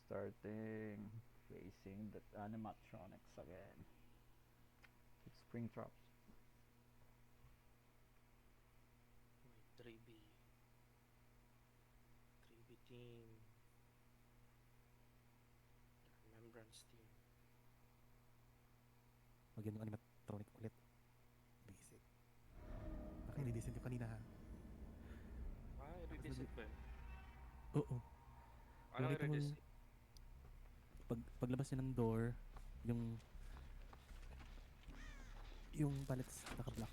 Starting facing the animatronics again. It's Springtrap. May 3B. 3B team. Remembrance team. Magyan yung animatronic ulit. Basic. Naka-redesign yung kanina ha. Ah, i-redeset ba yun? Oo. Ano Nakita mo i-redeset? paglabas niya ng door, yung pallets naka-block.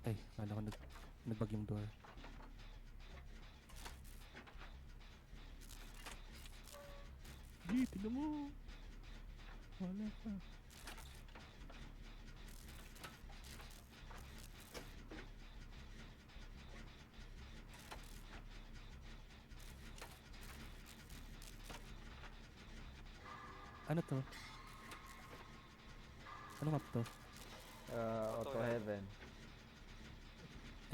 Ay, kala ko nagbag yung door. Di, tignan mo! Wala pa. Ano to? Ano map to? Auto Heaven.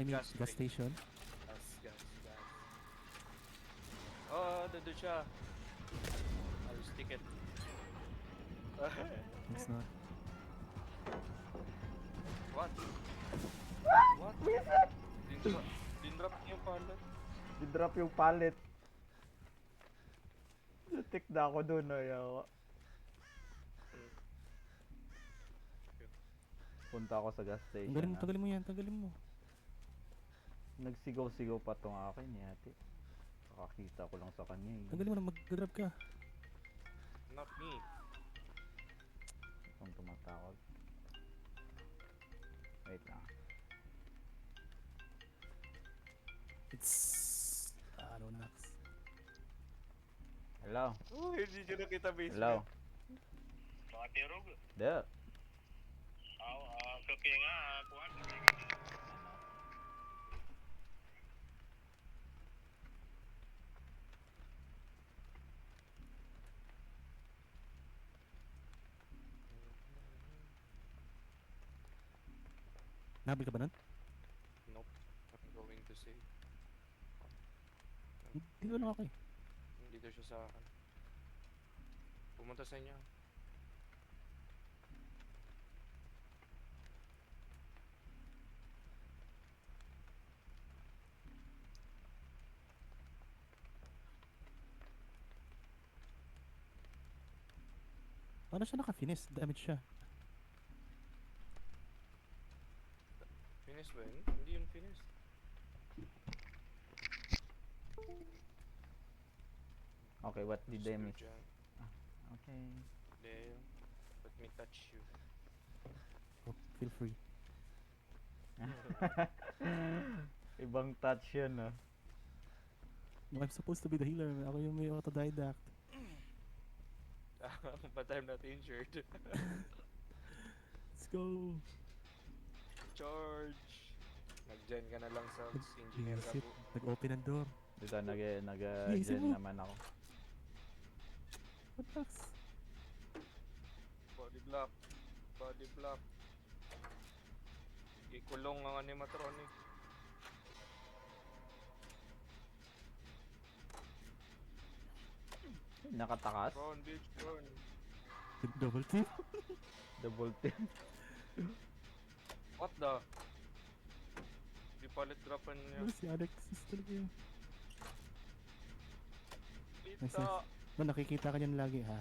I mean, Gas gas break. station? Gas. Oh, doon siya. I'll stick it. It's not. What? What? Dinrop niya yung pallet. Di-drop yung pallet. Natik na ako dun. Ayaw. Punta ako sa gas station. Tanggalin mo yan, tanggalin mo. Nagsigaw-sigaw pa tong akin ni ate. Nakakita ko lang sa kanya eh. Tanggalin mo na, mag-grab ka. Not me. Itong tumatawag. Wait lang. It's... Ano, Nax? Hello? Oh, hindi nyo nakita basement. Hello? Mga tirog. There. Kaya nga, kuhan. Nabil ka ba nun? Nope. I'm going to save. Hindi ko lang ako eh. Dito siya sa akin. Pumunta sa inyo. Paano siya naka-finish? Damage siya. Finish ba yun? Hindi yun finish. Okay, what did I miss? Dyan. Okay. There. Let me touch you. Oh, feel free. Ibang touch yun ah. I'm supposed to be the healer. Ako yung may autodidact. But I'm not injured. Let's go! Charge! Nag-gen ka na lang sa engineer ka Visit. po. Nag-open ang door. Dito Isip gen mo. naman ako. What Nax? Body block. Body block. Ikulong ang animatronic. Nakatakas. Run, bitch, run. Double team? Double team. What the? Di palit dropan niya. Ano si Alexis talaga yun? Pita! Man, nakikita ka niyan lagi ha.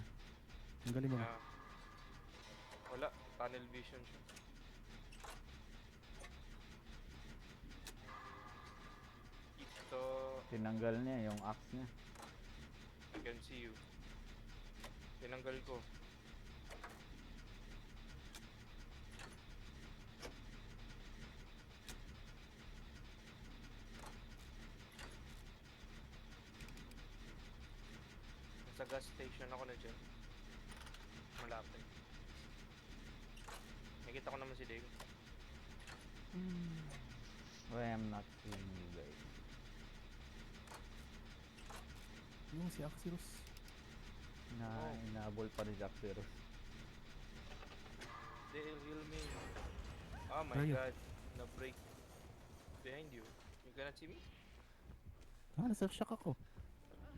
Ang galing mo. Ah. Wala. Tunnel vision siya. Ito. Tinanggal niya yung axe niya. I can see you. Tinanggal ko. Sa gas station ako na dyan. Malapit. Nakita ko naman si Dave. Why I'm not seeing you guys? Yung si Axirus. Inaabol pa ni Jack Zeros. They'll heal me. Oh my Where are you? god. Na-break. Behind you. You cannot see me? Ah, nasa shock ako.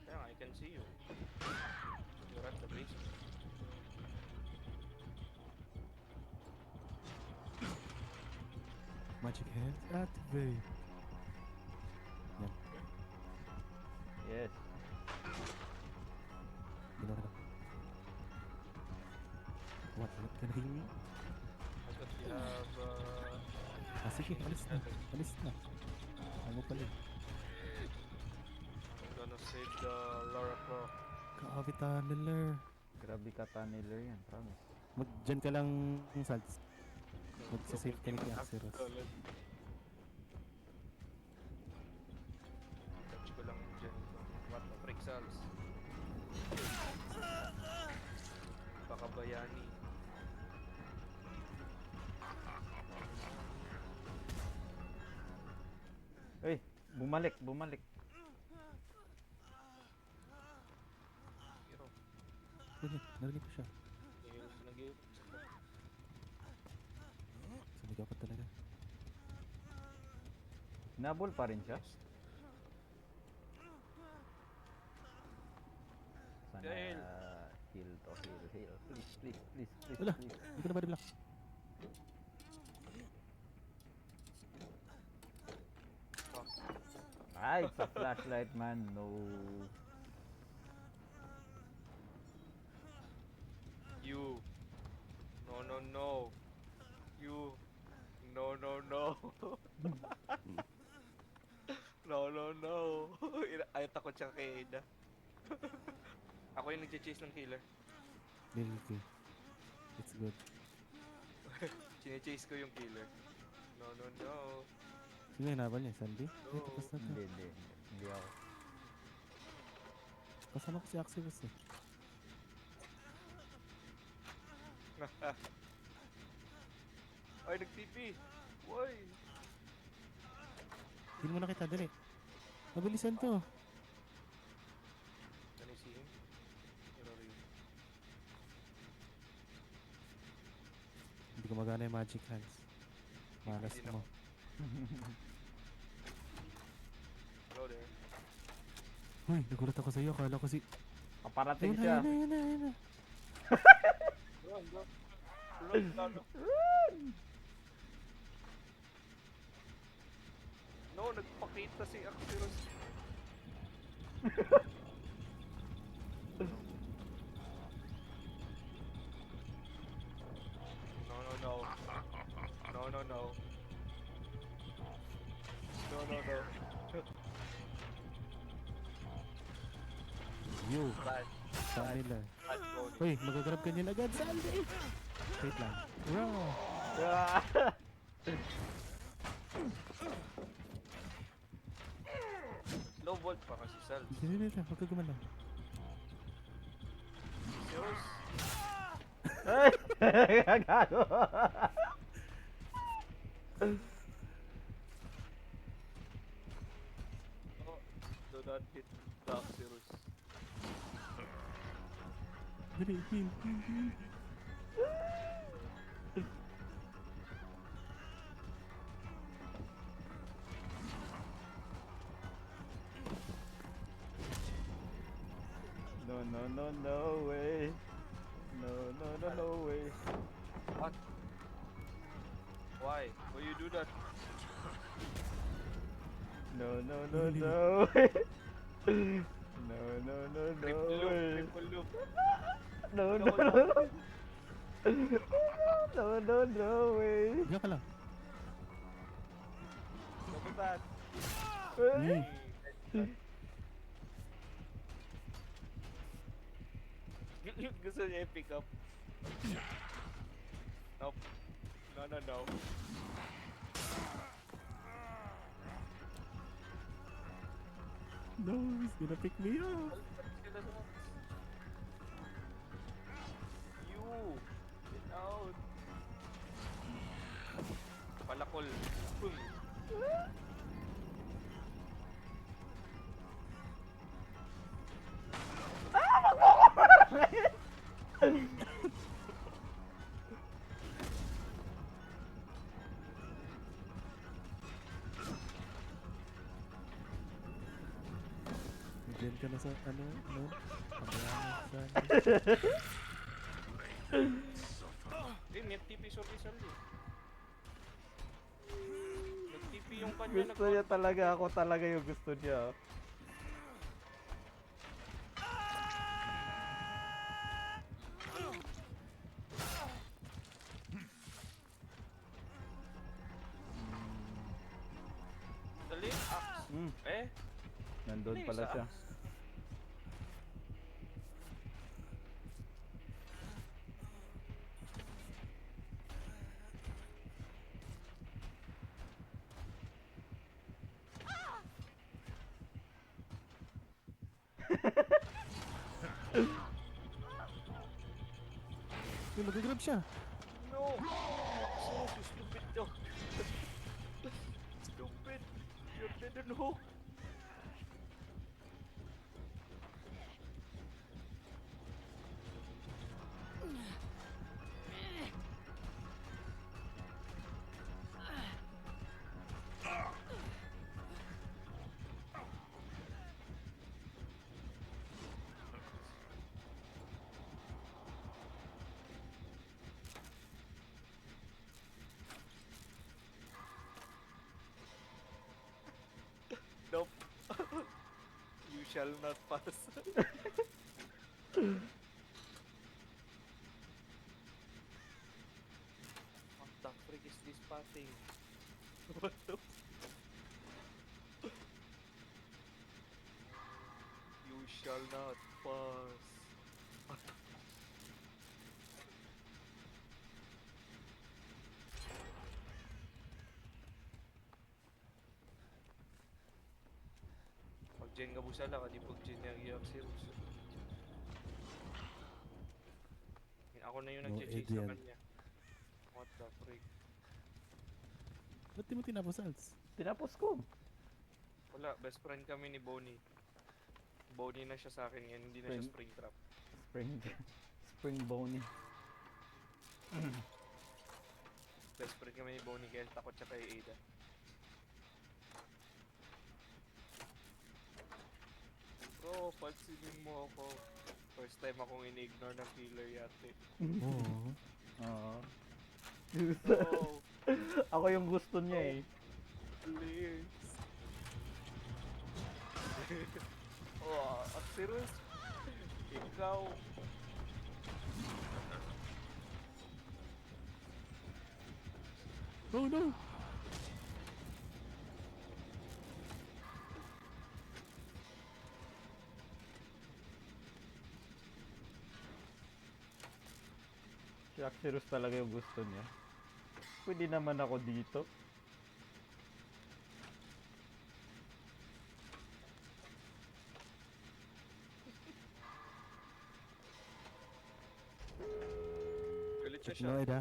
Yeah, I can see you. Magic hands activate. Yan. Yes. Ginawa na. What can I heal me? That's what we have. Ah, sige, alis na. Alis na. Ano pala eh. I'm gonna save the Lara Croft. Kaabi tunneler. Grabe ka tunneler yan, promise. Dyan ka lang, Salts. Magsasave ka ni Axiros. Touch ko lang dyan. What the frick, Sals? Baka bayani. Uy, bumalik, bumalik. Hero. Narinig ko siya. Nag-hero. Sumigaw pa talaga. Nabol pa rin siya. Sana Dahil- heal to, heal. Please, please, please, please, Wala. please. Hindi ko na body block. Ay, sa flashlight man, no. You. No, no, no. You. No, no, no. No, no, no. Ay, takot siya kay Ada. Ako yung nag-chase ng killer. Lilky. It's good. Chine-chase ko yung killer. No, no, no. Sino yung nabal niya? Sandy? No. Ay, tapos na to. Hindi ako. Kasama ko si Axios eh. Ay, nag-TP. Why? Hindi mo nakita, dali. Mabilisan to. Can I see him? Where are you? Hindi ko magana yung magic hands. Malas Hindi mo. Hello there. Uy, nagulat ako sa'yo. Akala ko si... Kaparating Ayun na, siya. ayun na, ayun na, ayun na. Run, run. Run, run. No, nagpakita si Axiros. No, no, no. No, no, no. No, no, no. You, Bad. saan nila? Bad road. Uy, magagrab ka niyan agad, Sandy! Wait lang. Raw! Ah! Low volt pa kasi Sal. Hindi, hindi, hindi. Huwag ka gumalaw. Zeros. Ay! Gago! Oh, do not hit Dark Zeros. Dali, heal, heal, heal. No, no, no, no way. No, no, no, no way. What? Why? Why you do that? No, no, no, no way. No, no, no, no Triple loop, way. triple loop. No, no, no, no. No, no, no way. Diyan ka lang. Double that. Hey. Gusto niya i-pick up. Nope. No, no, no. No, he's gonna pick me up. You! Get out! Palakol. Boom! Diyan ka na sa ano, no? Pagbayaan sa... Eh, may TP service already. HP yung kanya. Gusto niya talaga, ako talaga yung gusto niya. Dali, axe. Hmm, Eh, nandun ano yung pala sa siya. axe? Uy, mag-grab siya. No! So stupid to. Stupid. You're dead on hook. Nope. You shall not pass. What the frick is this passing? What the? You shall not pass. Pag Jenga busala ka, di pag Jenga iyak si Rus. Ako na yung No, nag-chase sa Adrian. kanya. What the frick? Ba't di mo tinapos, Alts? Tinapos ko. Wala, best friend kami ni Bonnie. Bonnie na siya sa akin ngayon, hindi na siya Springtrap. Spring, spring bony. Best friend kami ni Bonnie kaya takot siya kay Ada. Bro, pansinin mo ako. First time akong in-ignore ng killer yate. Oo. Oo. Bro, Ako yung gusto niya eh. please. Oh, serious? Ikaw. Oh no! Si Axirus talaga yung gusto niya. Pwede naman ako dito. Galit siya Check siya. mo, Eda.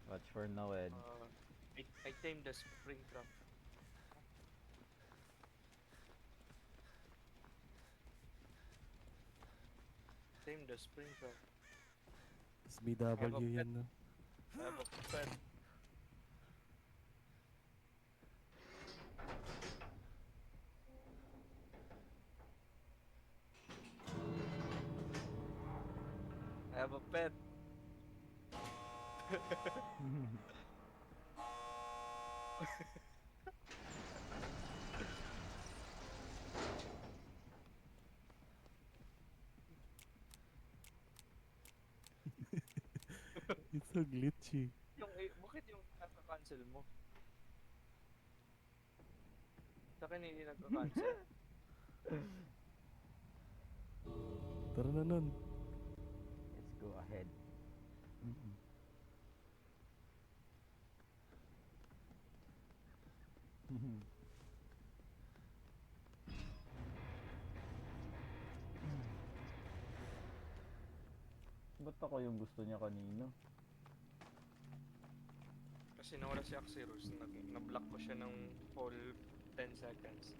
Watch for Noed. I tamed the Springtrap. Tame the Springtrap. Mas BW yan, no? I have a pet. I have a pet. It's so glitchy. Bakit yung nagka-cancel mo? Sa akin hindi nagka-cancel. Tara na nun. Let's go ahead. Ba't ako yung gusto niya kanino? Kasi nawala si Axirus, na-block ko siya ng whole 10 seconds.